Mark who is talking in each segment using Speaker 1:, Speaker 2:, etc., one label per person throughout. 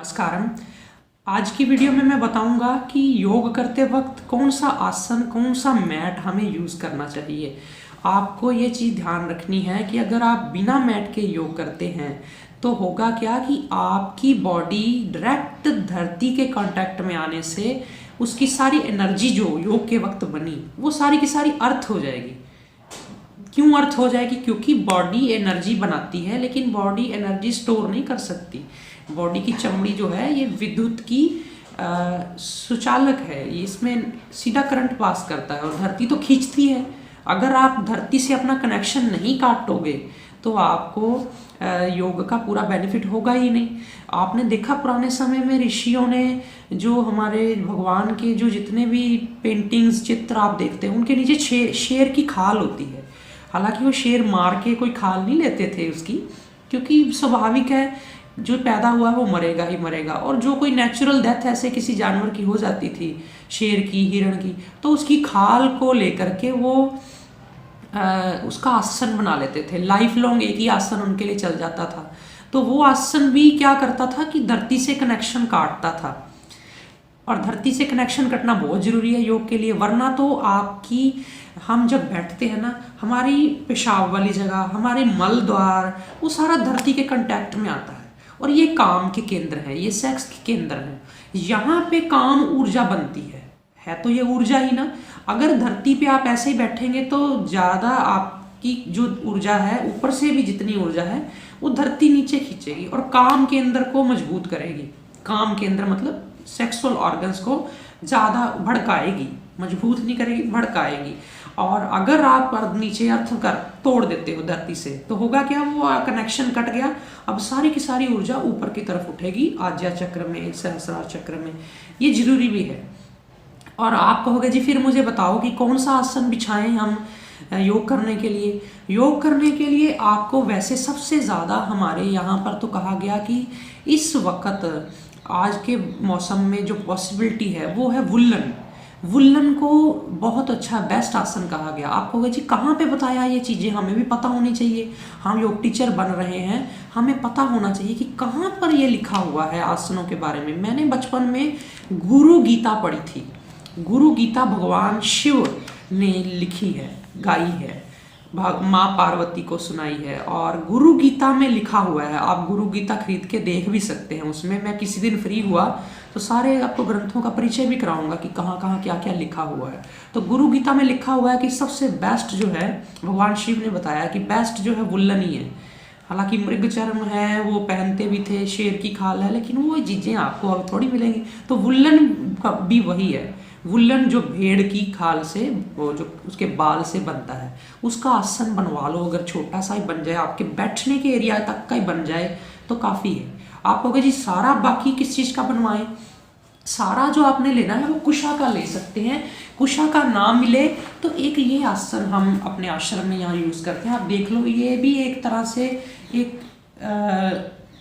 Speaker 1: नमस्कारम। आज की वीडियो में मैं बताऊंगा कि योग करते वक्त कौन सा आसन, कौन सा मैट हमें यूज़ करना चाहिए। आपको ये चीज़ ध्यान रखनी है कि अगर आप बिना मैट के योग करते हैं तो होगा क्या कि आपकी बॉडी डायरेक्ट धरती के कांटेक्ट में आने से उसकी सारी एनर्जी जो योग के वक्त बनी वो सारी की सारी अर्थ हो जाएगी। क्यों अर्थ हो जाएगी? क्योंकि बॉडी एनर्जी बनाती है लेकिन बॉडी एनर्जी स्टोर नहीं कर सकती। बॉडी की चमड़ी जो है ये विद्युत की सुचालक है, ये इसमें सीधा करंट पास करता है और धरती तो खींचती है। अगर आप धरती से अपना कनेक्शन नहीं काटोगे तो आपको योग का पूरा बेनिफिट होगा ही नहीं। आपने देखा पुराने समय में ऋषियों ने जो हमारे भगवान के जो जितने भी पेंटिंग्स चित्र आप देखते हैं उनके नीचे शेर की खाल होती है। हालांकि वो शेर मार के कोई खाल नहीं लेते थे उसकी, क्योंकि स्वाभाविक है जो पैदा हुआ है वो मरेगा ही मरेगा। और जो कोई नेचुरल डेथ ऐसे किसी जानवर की हो जाती थी, शेर की, हिरण की, तो उसकी खाल को लेकर के वो उसका आसन बना लेते थे। लाइफ लॉन्ग एक ही आसन उनके लिए चल जाता था। तो वो आसन भी क्या करता था कि धरती से कनेक्शन काटता था, और धरती से कनेक्शन कटना बहुत जरूरी है योग के लिए। वरना तो आपकी, हम जब बैठते हैं ना, हमारी पेशाब वाली जगह, हमारे मल द्वार, वो सारा धरती के कांटेक्ट में आता है। और ये काम के केंद्र है, ये सेक्स के केंद्र है। यहाँ पे काम ऊर्जा बनती है तो ये ऊर्जा ही ना। अगर धरती पे आप ऐसे ही बैठेंगे तो ज़्यादा आपकी जो ऊर्जा है, ऊपर से भी जितनी ऊर्जा है वो धरती नीचे खींचेगी और काम केंद्र को मजबूत करेगी। काम केंद्र मतलब सेक्सुअल ऑर्गन्स को ज़्यादा भड़काएगी, मजबूत नहीं करेगी, भड़काएगी। और अगर आप नीचे अर्थ कर तोड़ देते हो धरती से तो होगा क्या, वो कनेक्शन कट गया। अब सारी की सारी ऊर्जा ऊपर की तरफ उठेगी, आज्या चक्र में, सहस्रार चक्र में। ये जरूरी भी है। और आप कहोगे जी फिर मुझे बताओ कि कौन सा आसन बिछाएं हम योग करने के लिए। योग करने के लिए आपको वैसे सबसे ज़्यादा हमारे यहाँ पर तो कहा गया कि इस वक्त आज के मौसम में जो पॉसिबिलिटी है वो है वुल्लन। वुल्लन को बहुत अच्छा बेस्ट आसन कहा गया। आप कहोगे जी कहाँ पे बताया ये चीज़ें? हमें भी पता होनी चाहिए, हम योग टीचर बन रहे हैं, हमें पता होना चाहिए कि कहाँ पर ये लिखा हुआ है आसनों के बारे में। मैंने बचपन में गुरु गीता पढ़ी थी। गुरु गीता भगवान शिव ने लिखी है, गाई है, माँ पार्वती को सुनाई है, और गुरु गीता में लिखा हुआ है। आप गुरु गीता खरीद के देख भी सकते हैं। उसमें मैं किसी दिन फ्री हुआ तो सारे आपको ग्रंथों का परिचय भी कराऊंगा कि कहाँ कहाँ क्या क्या लिखा हुआ है। तो गुरु गीता में लिखा हुआ है कि सबसे बेस्ट जो है, भगवान शिव ने बताया कि बेस्ट जो है वुल्लन ही है। हालांकि मृग चर्म है, वो पहनते भी थे, शेर की खाल है, लेकिन वो चीज़ें आपको अब थोड़ी मिलेंगी। तो वुल्लन भी वही है। वुल्लन जो भेड़ की खाल से, वो जो उसके बाल से बनता है, उसका आसन बनवा लो। अगर छोटा सा ही बन जाए, आपके बैठने के एरिया तक का ही बन जाए तो काफ़ी है। आप कहोगे जी सारा बाकी किस चीज़ का बनवाएं? सारा जो आपने लेना है वो कुशा का ले सकते हैं। कुशा का ना मिले तो एक ये आसन हम अपने आश्रम में यहाँ यूज़ करते हैं। आप देख लो, ये भी एक तरह से एक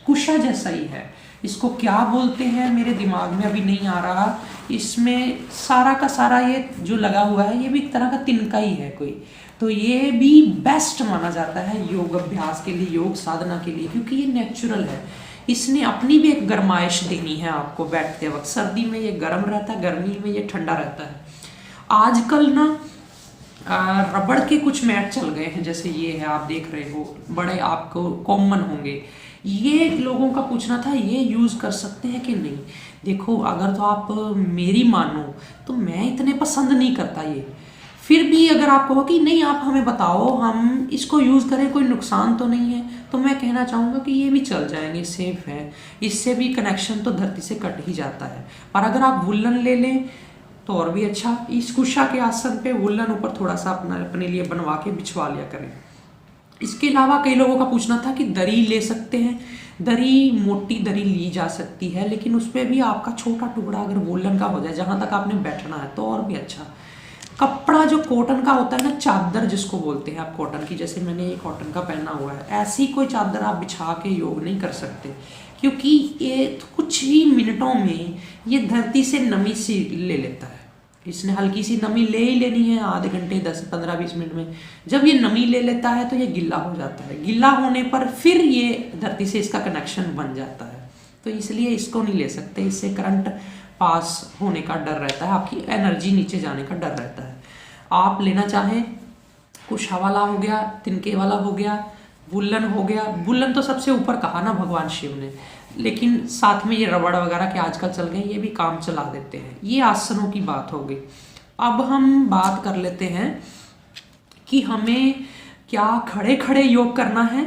Speaker 1: कुशा जैसा ही है। इसको क्या बोलते हैं मेरे दिमाग में अभी नहीं आ रहा। इसमें सारा का सारा ये जो लगा हुआ है ये भी एक तरह का तिनका ही है कोई। तो ये भी बेस्ट माना जाता है योग अभ्यास के लिए, योग साधना के लिए, क्योंकि ये नेचुरल है। इसने अपनी भी एक गर्माइश देनी है आपको बैठते वक्त। सर्दी में ये गर्म रहता है, गर्मी में ये ठंडा रहता है। आजकल ना रबड़ के कुछ मैट चल गए हैं, जैसे ये है, आप देख रहे हो, बड़े आपको कॉमन होंगे। ये लोगों का पूछना था, ये यूज़ कर सकते हैं कि नहीं। देखो, अगर तो आप मेरी मानो तो मैं इतने पसंद नहीं करता ये। फिर भी अगर आप कहो कि नहीं, आप हमें बताओ हम इसको यूज़ करें, कोई नुकसान तो नहीं है, तो मैं कहना चाहूँगा कि ये भी चल जाएंगे, सेफ है। इससे भी कनेक्शन तो धरती से कट ही जाता है। पर अगर आप वुल्लन ले लें तो और भी अच्छा। इस कुशा के आसन पे वुल्लन ऊपर थोड़ा सा अपने लिए बनवा के बिछवा लिया करें। इसके अलावा कई लोगों का पूछना था कि दरी ले सकते हैं। दरी, मोटी दरी ली जा सकती है, लेकिन उस पर भी आपका छोटा टुकड़ा अगर वुल्लन का हो जाए जहाँ तक आपने बैठना है तो और भी अच्छा। कपड़ा जो कॉटन का होता है ना, चादर जिसको बोलते हैं आप, कॉटन की, जैसे मैंने ये कॉटन का पहना हुआ है, ऐसी कोई चादर आप बिछा के योग नहीं कर सकते, क्योंकि ये कुछ ही मिनटों में ये धरती से नमी सी ले लेता है। इसने हल्की सी नमी ले ही लेनी है, आधे घंटे, 10-15-20 मिनट में। जब ये नमी ले लेता है तो ये गिल्ला हो जाता है। गिल्ला होने पर फिर ये धरती से इसका कनेक्शन बन जाता है। तो इसलिए इसको नहीं ले सकते, इससे करंट पास होने का डर रहता है, आपकी एनर्जी नीचे जाने का डर रहता है। आप लेना चाहें कुशा वाला हो गया, तिनके वाला हो गया, वुलन हो गया। वुलन तो सबसे ऊपर कहा ना भगवान शिव ने, लेकिन साथ में ये रबड़ वगैरह के आजकल चल गए, ये भी काम चला देते हैं। ये आसनों की बात हो गई। अब हम बात कर लेते हैं कि हमें क्या खड़े खड़े योग करना है।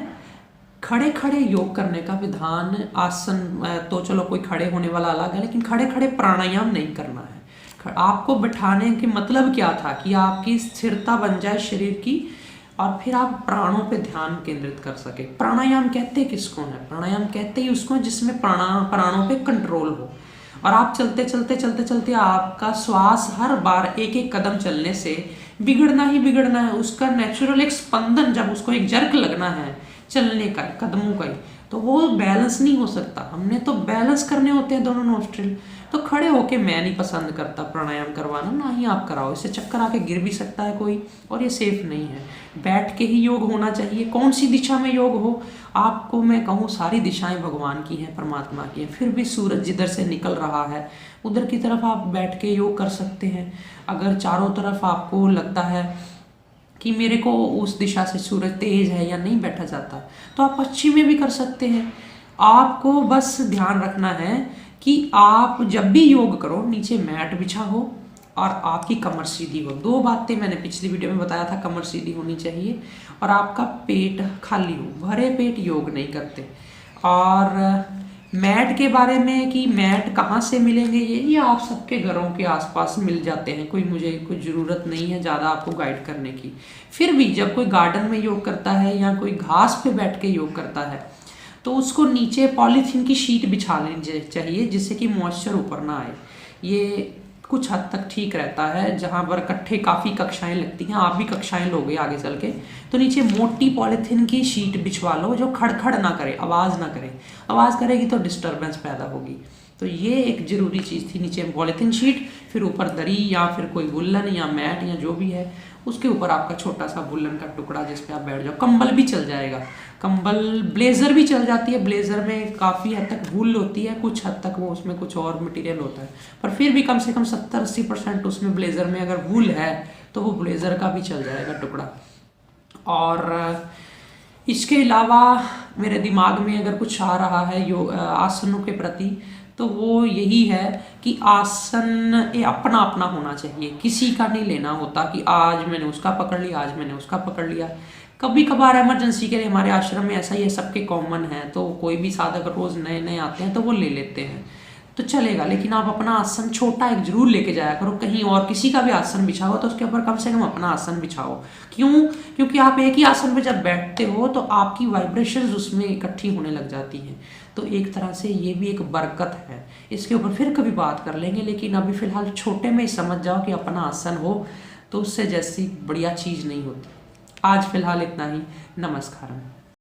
Speaker 1: खड़े खड़े योग करने का विधान, आसन तो चलो कोई खड़े होने वाला अलग है, लेकिन खड़े खड़े प्राणायाम नहीं करना है। आपको बैठाने के मतलब क्या था कि आपकी स्थिरता बन जाए शरीर की और फिर आप प्राणों पे ध्यान केंद्रित कर सके। प्राणायाम कहते किसको है? प्राणायाम कहते ही उसको जिसमें प्राणों पे कंट्रोल हो, और आप चलते चलते चलते चलते आपका श्वास हर बार एक एक कदम चलने से बिगड़ना ही बिगड़ना है। उसका नेचुरल एक स्पंदन, जब उसको एक जर्क लगना है चलने का, कदमों का ही, तो वो बैलेंस नहीं हो सकता। हमने तो बैलेंस करने होते हैं दोनों नोस्ट्रिल। तो खड़े होके मैं नहीं पसंद करता प्राणायाम करवाना, ना ही आप कराओ, इससे चक्कर आके गिर भी सकता है कोई, और ये सेफ नहीं है। बैठ के ही योग होना चाहिए। कौन सी दिशा में योग हो, आपको मैं कहूँ सारी दिशाएं भगवान की हैं, परमात्मा की हैं। फिर भी सूरज जिधर से निकल रहा है उधर की तरफ आप बैठ के योग कर सकते हैं। अगर चारों तरफ आपको लगता है कि मेरे को उस दिशा से सूरज तेज है या नहीं बैठा जाता, तो आप पश्चिम में भी कर सकते हैं। आपको बस ध्यान रखना है कि आप जब भी योग करो नीचे मैट बिछा हो और आपकी कमर सीधी हो। दो बातें मैंने पिछली वीडियो में बताया था, कमर सीधी होनी चाहिए और आपका पेट खाली हो। भरे पेट योग नहीं करते। और मैट के बारे में कि मैट कहाँ से मिलेंगे, ये आप सबके घरों के आसपास मिल जाते हैं, मुझे कोई ज़रूरत नहीं है ज़्यादा आपको गाइड करने की। फिर भी जब कोई गार्डन में योग करता है या कोई घास पे बैठ के योग करता है तो उसको नीचे पॉलीथीन की शीट बिछा लेनी चाहिए, जिससे कि मॉइस्चर ऊपर ना आए। ये कुछ हद तक ठीक रहता है। जहाँ पर इकट्ठे काफ़ी कक्षाएं लगती हैं, आप भी कक्षाएं लोगे आगे चल के, तो नीचे मोटी पॉलीथीन की शीट बिछवा लो जो खड़खड़ ना करे, आवाज़ ना करे। आवाज़ करेगी तो डिस्टर्बेंस पैदा होगी। तो ये एक ज़रूरी चीज़ थी, नीचे पॉलीथीन शीट, फिर ऊपर दरी या फिर कोई वुलन या मैट या जो भी है, उसके ऊपर आपका छोटा सा वुलन का टुकड़ा जिस पे आप बैठ जाओ। कंबल भी चल जाएगा, कंबल, ब्लेज़र भी चल जाती है। ब्लेज़र में काफ़ी हद तक वूल होती है, कुछ हद तक वो उसमें कुछ और मटेरियल होता है, पर फिर भी कम से कम 70-80% उसमें ब्लेज़र में अगर वूल है तो वो ब्लेज़र का भी चल जाएगा टुकड़ा। और इसके अलावा मेरे दिमाग में अगर कुछ आ रहा है आसनों के प्रति, तो वो यही है कि आसन ये अपना अपना होना चाहिए, किसी का नहीं लेना होता कि आज मैंने उसका पकड़ लिया, आज मैंने उसका पकड़ लिया। कभी कभार इमरजेंसी के लिए हमारे आश्रम में ऐसा ही है, सबके कॉमन है, तो कोई भी साधक रोज़ नए नए आते हैं तो वो ले लेते हैं तो चलेगा। लेकिन आप अपना आसन छोटा एक जरूर लेके जाया करो। कहीं और किसी का भी आसन बिछाओ तो उसके ऊपर कम से कम अपना आसन बिछाओ। क्यों? क्योंकि आप एक ही आसन पे जब बैठते हो तो आपकी वाइब्रेशंस उसमें इकट्ठी होने लग जाती हैं। तो एक तरह से ये भी एक बरकत है। इसके ऊपर फिर कभी बात कर लेंगे, लेकिन अभी फ़िलहाल छोटे में ही समझ जाओ कि अपना आसन हो तो उससे जैसी बढ़िया चीज़ नहीं होती। आज फ़िलहाल इतना ही। नमस्कार।